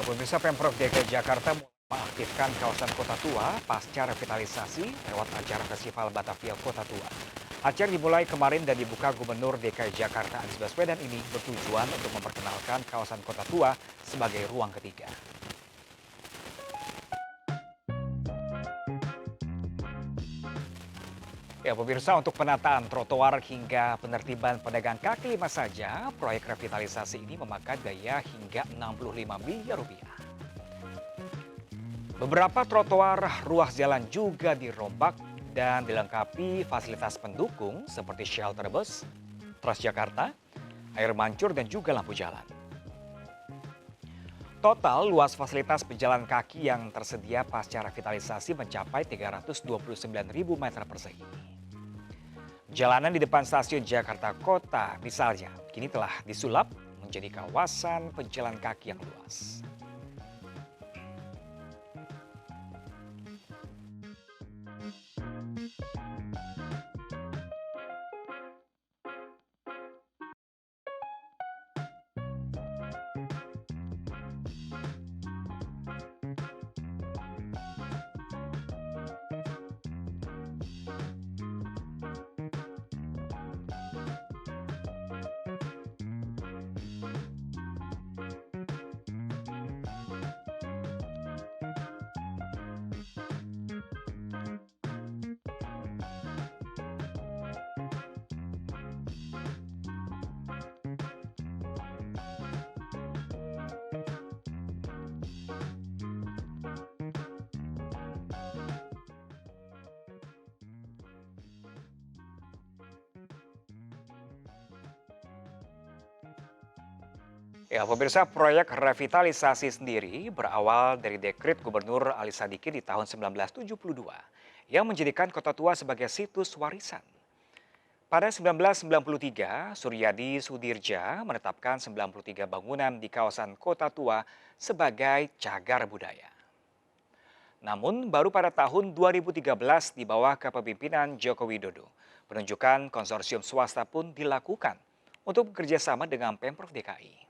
Pemirsa Pemprov DKI Jakarta mulai mengaktifkan kawasan Kota Tua pasca revitalisasi lewat acara Festival Batavia Kota Tua. Acara dimulai kemarin dan dibuka Gubernur DKI Jakarta Anies Baswedan ini bertujuan untuk memperkenalkan kawasan Kota Tua sebagai ruang ketiga. Ya, pemirsa, untuk penataan trotoar hingga penertiban pedagang kaki lima saja, proyek revitalisasi ini memakan biaya hingga 65 miliar rupiah. Beberapa trotoar ruas jalan juga dirombak dan dilengkapi fasilitas pendukung seperti shelter bus, Transjakarta, air mancur, dan juga lampu jalan. Total luas fasilitas pejalan kaki yang tersedia pasca revitalisasi mencapai 329.000 meter persegi. Jalanan di depan stasiun Jakarta Kota misalnya kini telah disulap menjadi kawasan pejalan kaki yang luas. Ya, pemirsa, proyek revitalisasi sendiri berawal dari dekret Gubernur Ali Sadikin di tahun 1972 yang menjadikan Kota Tua sebagai situs warisan. Pada 1993, Suryadi Sudirja menetapkan 93 bangunan di kawasan Kota Tua sebagai cagar budaya. Namun, baru pada tahun 2013 di bawah kepemimpinan Joko Widodo, penunjukan konsorsium swasta pun dilakukan untuk bekerjasama dengan Pemprov DKI.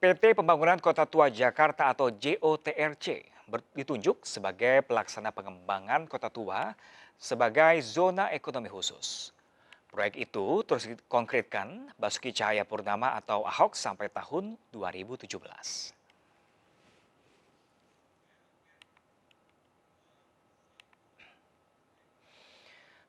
PT Pembangunan Kota Tua Jakarta atau JOTRC ditunjuk sebagai pelaksana pengembangan Kota Tua sebagai zona ekonomi khusus. Proyek itu terus dikonkretkan Basuki Cahayapurnama atau Ahok sampai tahun 2017.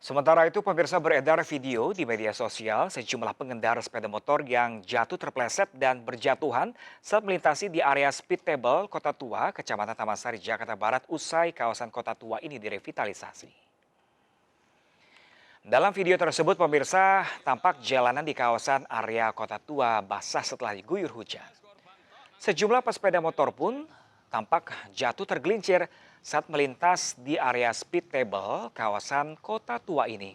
Sementara itu, pemirsa, beredar video di media sosial sejumlah pengendara sepeda motor yang jatuh terpleset dan berjatuhan saat melintasi di area speed table Kota Tua, Kecamatan Taman Sari, Jakarta Barat usai kawasan Kota Tua ini direvitalisasi. Dalam video tersebut, pemirsa, tampak jalanan di kawasan area Kota Tua basah setelah diguyur hujan. Sejumlah pesepeda motor pun tampak jatuh tergelincir saat melintas di area speed table kawasan Kota Tua ini.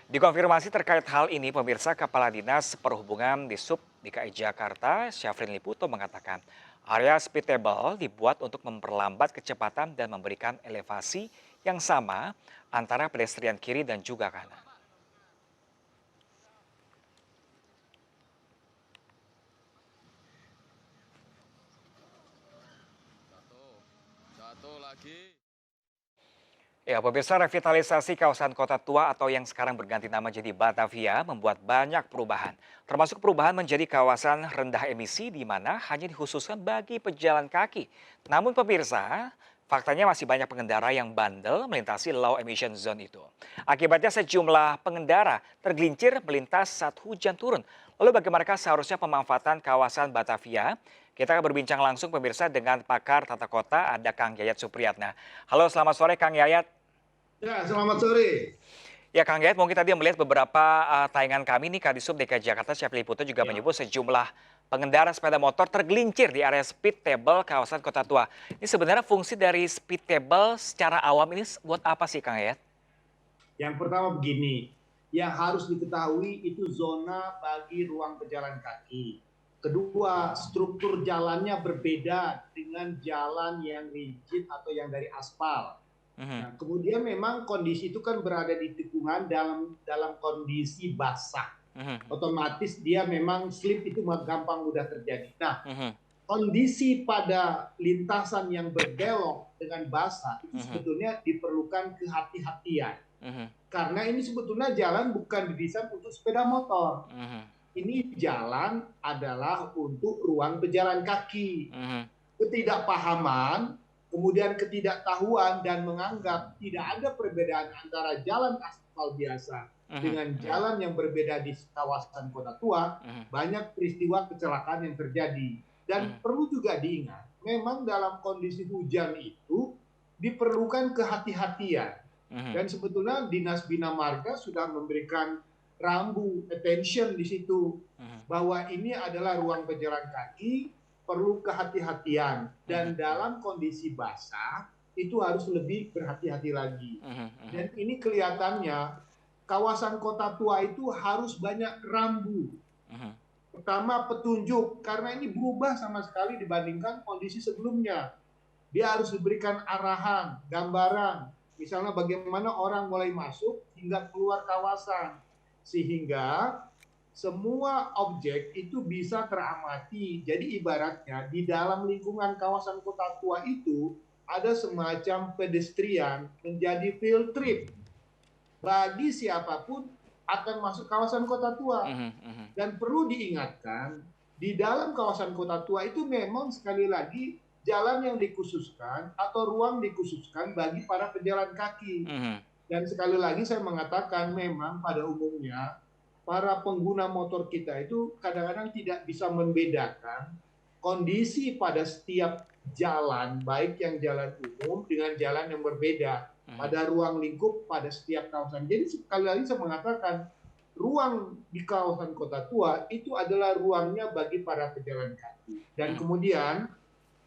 Dikonfirmasi terkait hal ini, pemirsa, Kepala Dinas Perhubungan di Sub DKI Jakarta, Syafrin Liputo, mengatakan area speed table dibuat untuk memperlambat kecepatan dan memberikan elevasi yang sama antara pedestrian kiri dan juga kanan. Satu lagi. Ya, pemirsa, revitalisasi kawasan Kota Tua atau yang sekarang berganti nama jadi Batavia membuat banyak perubahan. Termasuk perubahan menjadi kawasan rendah emisi di mana hanya dikhususkan bagi pejalan kaki. Namun pemirsa, faktanya masih banyak pengendara yang bandel melintasi low emission zone itu. Akibatnya sejumlah pengendara tergelincir melintas saat hujan turun. Lalu bagaimanakah seharusnya pemanfaatan kawasan Batavia? Kita akan berbincang langsung, pemirsa, dengan pakar tata kota, ada Kang Yayat Supriyatna. Halo, selamat sore Kang Yayat. Ya, selamat sore. Ya, Kang Yayat, mungkin tadi melihat beberapa tayangan kami nih, Kadisub DKI Jakarta, Syafrin Liputo juga Ya. menyebut sejumlah pengendara sepeda motor tergelincir di area speed table kawasan Kota Tua. Ini sebenarnya fungsi dari speed table secara awam ini buat apa sih, Kang Yayat? Yang pertama begini, yang harus diketahui itu zona bagi ruang pejalan kaki. Kedua, struktur jalannya berbeda dengan jalan yang rigid atau yang dari aspal. Mhm. Nah, kemudian memang kondisi itu kan berada di tikungan dalam kondisi basah. Mhm. Otomatis dia memang slip itu gampang mudah terjadi. Nah, Mhm. kondisi pada lintasan yang berbelok dengan basah itu Mhm. sebetulnya diperlukan kehati-hatian. Mhm. Karena ini sebetulnya jalan bukan didesain untuk sepeda motor. Mhm. Ini jalan adalah untuk ruang pejalan kaki. Mhm. Ketidakpahaman, kemudian ketidaktahuan dan menganggap tidak ada perbedaan antara jalan aspal biasa Mhm. dengan Mhm. jalan yang berbeda di kawasan kota tua, Mhm. banyak peristiwa kecelakaan yang terjadi. Dan Mhm. perlu juga diingat, memang dalam kondisi hujan itu diperlukan kehati-hatian. Mhm. Dan sebetulnya Dinas Bina Marga sudah memberikan rambu attention di situ Mhm. bahwa ini adalah ruang pejalan kaki, perlu kehati-hatian Mhm. dan dalam kondisi basah itu harus lebih berhati-hati lagi. Mhm. Mhm. Dan ini kelihatannya kawasan kota tua itu harus banyak rambu. Mhm. Pertama petunjuk karena ini berubah sama sekali dibandingkan kondisi sebelumnya. Dia harus diberikan arahan, gambaran, misalnya bagaimana orang mulai masuk hingga keluar kawasan sehingga semua objek itu bisa teramati. Jadi ibaratnya di dalam lingkungan kawasan kota tua itu ada semacam pedestrian menjadi field trip bagi siapapun akan masuk kawasan kota tua. Mhm. Mhm. Dan perlu diingatkan, di dalam kawasan kota tua itu memang sekali lagi jalan yang dikhususkan atau ruang dikhususkan bagi para pejalan kaki. Mhm. Dan sekali lagi saya mengatakan memang pada umumnya para pengguna motor kita itu kadang-kadang tidak bisa membedakan kondisi pada setiap jalan, baik yang jalan umum dengan jalan yang berbeda Mhm. pada ruang lingkup pada setiap kawasan. Jadi sekali lagi saya mengatakan ruang di kawasan kota tua itu adalah ruangnya bagi para pejalan kaki. Dan Mhm. kemudian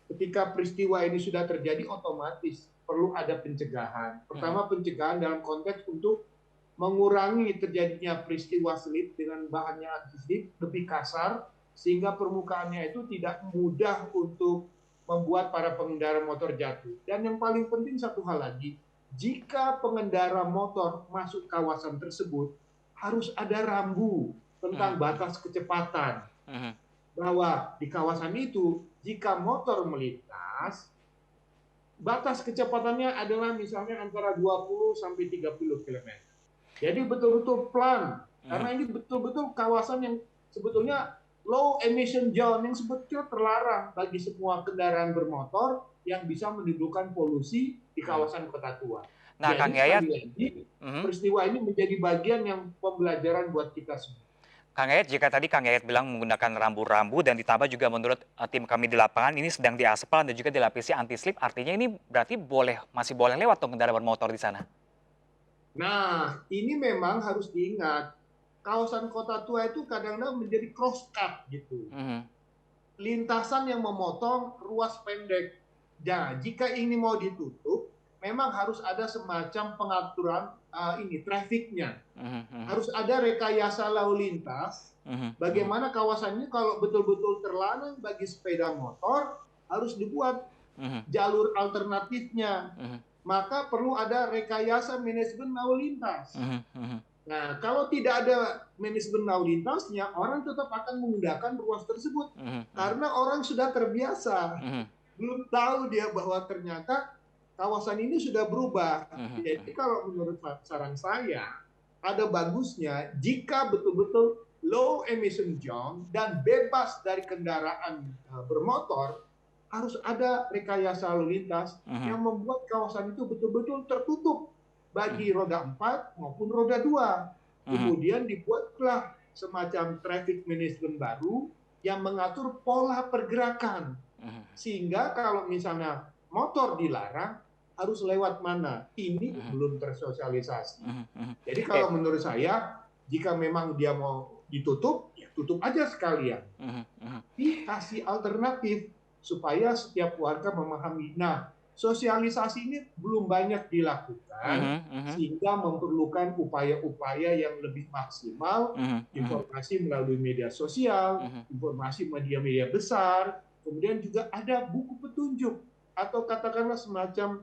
ketika peristiwa ini sudah terjadi otomatis perlu ada pencegahan. Mhm. Pertama pencegahan dalam konteks untuk mengurangi terjadinya peristiwa slip dengan bahannya anti-slip lebih kasar sehingga permukaannya itu tidak mudah untuk membuat para pengendara motor jatuh. Dan yang paling penting satu hal lagi, jika pengendara motor masuk kawasan tersebut harus ada rambu tentang Mhm. batas kecepatan Mhm. bahwa di kawasan itu jika motor melintas batas kecepatannya adalah misalnya antara 20 sampai 30 km. Jadi betul-betul pelan Mhm. karena ini betul-betul kawasan yang sebetulnya low emission zone yang sebetulnya terlarang bagi semua kendaraan bermotor yang bisa menimbulkan polusi di Mhm. kawasan kota tua. Nah, Jadi Kang Yayat, sekali lagi mhm. peristiwa ini menjadi bagian yang pembelajaran buat kita semua. Kang Yayat, jika tadi Kang Yayat bilang menggunakan rambu-rambu dan ditambah juga menurut tim kami di lapangan ini sedang diaspal dan juga dilapisi anti slip, artinya ini berarti masih boleh lewat dong kendaraan bermotor di sana. Nah, ini memang harus diingat. Kawasan kota tua itu kadang-kadang menjadi cross cut gitu. Mhm. Lintasan yang memotong ruas pendek. Nah, jika ini mau ditutup, memang harus ada semacam pengaturan ini trafiknya. Mhm. Mhm. Harus ada rekayasa lalu lintas. Mhm. Mhm. Bagaimana kawasan ini kalau betul-betul terlarang bagi sepeda motor harus dibuat Mhm. jalur alternatifnya. Mhm. Maka perlu ada rekayasa manajemen lalu lintas. Mhm. Mhm. Nah, kalau tidak ada manajemen lalu lintasnya, orang tetap akan menggunakan ruas tersebut Mhm. Mhm. karena orang sudah terbiasa. Mhm. Belum tahu dia bahwa ternyata kawasan ini sudah berubah. Mhm. Jadi kalau menurut saran saya, ada bagusnya jika betul-betul low emission zone dan bebas dari kendaraan bermotor, harus ada rekayasa lalu lintas Mhm. yang membuat kawasan itu betul-betul tertutup Mhm. bagi roda 4 maupun roda 2. Mhm. Kemudian dibuatlah semacam traffic management baru yang mengatur pola pergerakan. Mhm. Sehingga kalau misalnya motor dilarang, harus lewat mana? Ini Mhm. belum tersosialisasi. Mhm. Mhm. Jadi Eh, kalau menurut saya, jika memang dia mau ditutup, ya tutup aja sekalian. mhm. Mhm. Dikasih alternatif supaya setiap warga memahami. Nah, sosialisasi ini belum banyak dilakukan Mhm. Mhm. sehingga memerlukan upaya-upaya yang lebih maksimal, Mhm. Mhm. informasi melalui media sosial, Mhm. informasi media-media besar, kemudian juga ada buku petunjuk atau katakanlah semacam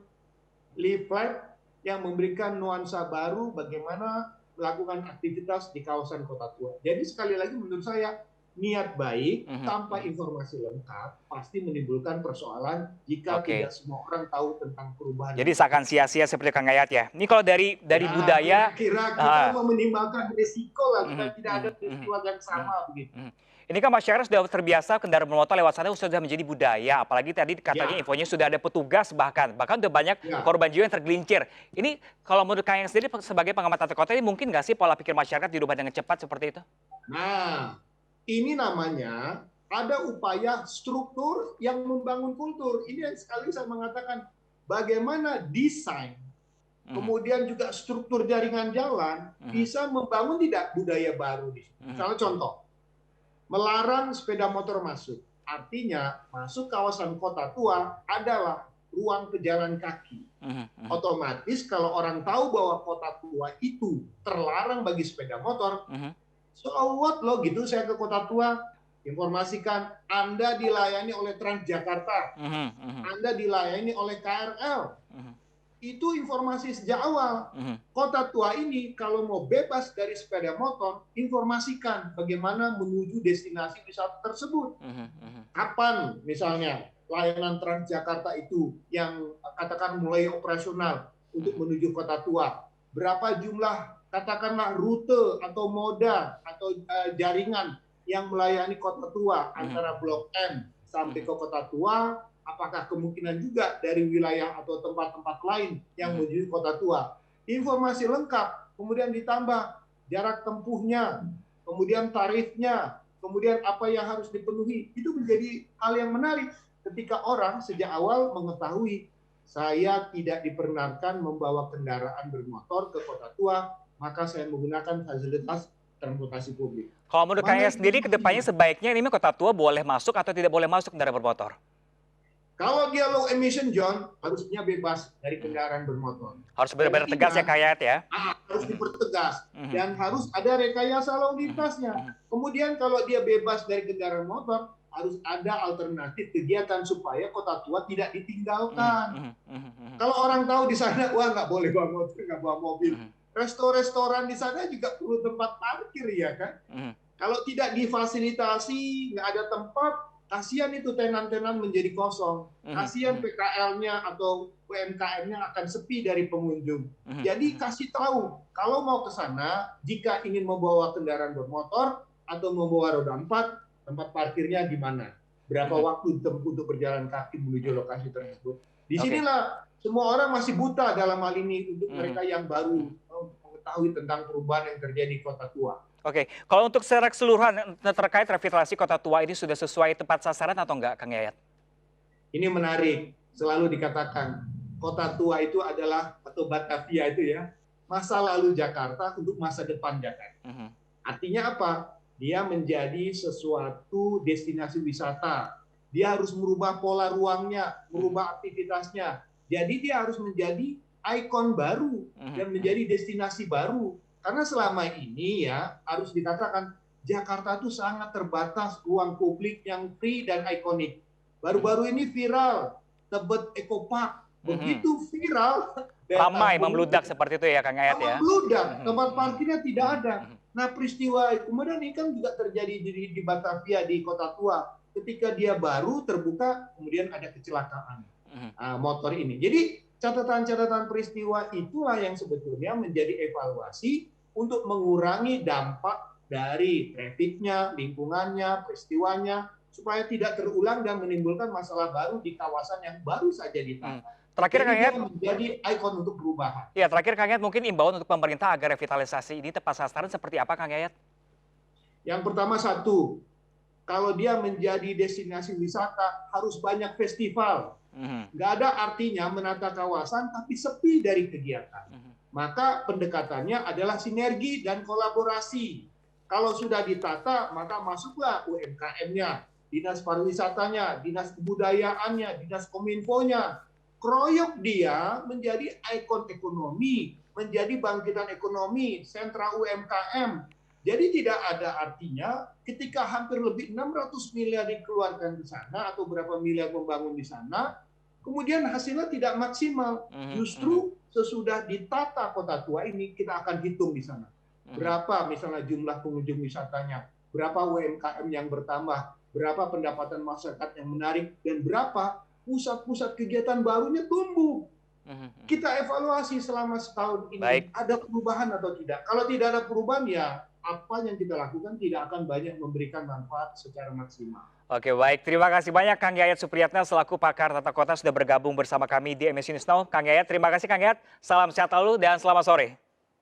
leaflet yang memberikan nuansa baru bagaimana melakukan aktivitas di kawasan kota tua. Jadi sekali lagi menurut saya niat baik tanpa informasi lengkap pasti menimbulkan persoalan jika Oke. tidak semua orang tahu tentang perubahan Jadi itu. seakan sia-sia seperti Kang Yayat ya. Ini kalau dari Ya, budaya, kira-kira kita ah, mau meminimalkan risiko lah mhm, supaya tidak ada mhm, mhm, peristiwa yang mhm, sama begitu. mhm. Ini kan masyarakat sudah terbiasa kendaraan bermotor lewat sana sudah menjadi budaya, apalagi tadi katanya Ya, infonya sudah ada petugas bahkan udah banyak ya. korban jiwa yang tergelincir. Ini kalau menurut Kang yang sendiri sebagai pengamat tata kota ini mungkin nggak sih pola pikir masyarakat dirubah dengan cepat seperti itu? Nah, ini namanya ada upaya struktur yang membangun kultur. Ini yang sekali saya mengatakan bagaimana desain, Mhm, kemudian juga struktur jaringan jalan mhm, bisa membangun tidak budaya baru di situ. mhm, Misalnya contoh, melarang sepeda motor masuk. Artinya, masuk kawasan kota tua adalah ruang pejalan kaki. mhm, mhm, Otomatis kalau orang tahu bahwa kota tua itu terlarang bagi sepeda motor, mhm, so what lo gitu saya ke kota tua, informasikan Anda dilayani oleh Transjakarta, mhm, mhm, Anda dilayani oleh KRL. mhm, Itu informasi sejak awal. mhm, Kota tua ini kalau mau bebas dari sepeda motor, informasikan bagaimana menuju destinasi wisata tersebut. mhm, mhm, Kapan misalnya layanan Transjakarta itu yang katakan mulai operasional untuk mhm, menuju kota tua? Berapa jumlah katakanlah rute atau moda atau jaringan yang melayani kota tua mhm, antara Blok M sampai mhm, ke kota tua? Apakah kemungkinan juga dari wilayah atau tempat-tempat lain yang mhm, menuju kota tua? Informasi lengkap, kemudian ditambah jarak tempuhnya, kemudian tarifnya, kemudian apa yang harus dipenuhi, itu menjadi hal yang menarik ketika orang sejak awal mengetahui saya tidak diperkenankan membawa kendaraan bermotor ke kota tua, maka saya menggunakan fasilitas transportasi publik. Kalau menurut Kang Mana Yayat sendiri kedepannya informasinya? sebaiknya ini kota tua boleh masuk atau tidak boleh masuk kendaraan bermotor? Kalau dia low emission John, harusnya bebas dari Mhm. kendaraan bermotor. Harus Dan benar-benar tegas ya tidak Kang Yayat ya? harus Mhm, dipertegas mhm, dan harus ada rekayasa lalu mhm, lintasnya. mhm, Kemudian kalau dia bebas dari kendaraan motor, harus ada alternatif kegiatan supaya kota tua tidak mhm, ditinggalkan. mhm, mhm, mhm, Kalau orang tahu di sana, wah nggak boleh bawa motor, nggak bawa mobil. mhm, Restoran di sana juga perlu tempat parkir ya kan? mhm, Kalau tidak difasilitasi, nggak ada tempat, kasihan itu tenan-tenan menjadi kosong. mhm, Kasihan mhm, PKL-nya atau UMKM-nya akan sepi dari pengunjung. mhm, Jadi mhm, kasih tahu, kalau mau ke sana, jika ingin membawa kendaraan bermotor atau membawa roda 4, tempat parkirnya di mana? Berapa mhm, waktu ditempuh untuk berjalan kaki menuju mhm. lokasi tersebut? Oke, Disinilah semua orang masih buta dalam hal ini untuk mhm, mereka yang baru mhm. mengetahui tentang perubahan yang terjadi di kota tua. Oke, kalau untuk secara keseluruhan terkait revitalisasi kota tua ini sudah sesuai tepat sasaran atau enggak, Kang Yayat? Ini menarik, selalu dikatakan kota tua itu adalah atau Batavia itu ya, masa lalu Jakarta untuk masa depan Jakarta. Mhm, Artinya apa? Dia menjadi sesuatu destinasi wisata. Dia harus merubah pola ruangnya, mhm, merubah aktivitasnya. Jadi dia harus menjadi ikon baru mhm, dan mhm, menjadi destinasi baru. Karena selama ini ya harus dikatakan Jakarta itu sangat terbatas ruang publik yang free dan ikonik. mhm, Baru-baru ini viral Tebet Eco Park. mhm. Begitu viral daya Ramai tampung membludak seperti itu ya, Kang Yayat ya? membludak, Mhm, tempat mhm, parkirnya tidak mhm, ada. mhm, Nah peristiwa kemudian ini kan juga terjadi di Batavia di kota tua. Ketika dia baru terbuka, kemudian ada kecelakaan mhm. motor ini. Jadi catatan-catatan peristiwa itulah yang sebetulnya menjadi evaluasi untuk mengurangi dampak dari trafiknya, lingkungannya, peristiwanya, supaya tidak terulang dan menimbulkan masalah baru di kawasan yang baru saja Mhm. ditata. Terakhir Jadi Kang dia Yayat, menjadi ikon untuk perubahan. ya terakhir Kang Yayat mungkin imbauan untuk pemerintah agar revitalisasi ini tepat sasaran seperti apa Kang Yayat? Yang pertama satu, kalau dia menjadi destinasi wisata harus banyak festival. Mhm, Nggak ada artinya menata kawasan tapi sepi dari kegiatan. mhm, Maka pendekatannya adalah sinergi dan kolaborasi. Kalau sudah ditata, maka masuklah UMKM-nya, dinas pariwisatanya, dinas kebudayaannya, dinas kominfonya. Kroyok dia menjadi ikon ekonomi, menjadi bangkitan ekonomi, sentra UMKM. Jadi tidak ada artinya ketika hampir lebih 600 miliar dikeluarkan di sana atau berapa miliar membangun di sana, kemudian hasilnya tidak maksimal. mhm, mhm. Justru sesudah ditata kota tua ini kita akan hitung di sana. Mhm. Berapa misalnya jumlah pengunjung wisatanya, berapa UMKM yang bertambah, berapa pendapatan masyarakat yang menarik, dan berapa pusat-pusat kegiatan barunya tumbuh. Mhm, mhm. Kita evaluasi selama setahun ini, Baik. ada perubahan atau tidak. Kalau tidak ada perubahan, ya apa yang kita lakukan tidak akan banyak memberikan manfaat secara maksimal. Oke, baik. Terima kasih banyak Kang Yayat Supriyatna selaku pakar tata kota sudah bergabung bersama kami di MS News Now. Kang Yayat, terima kasih Kang Yayat. Salam sehat selalu dan selamat sore.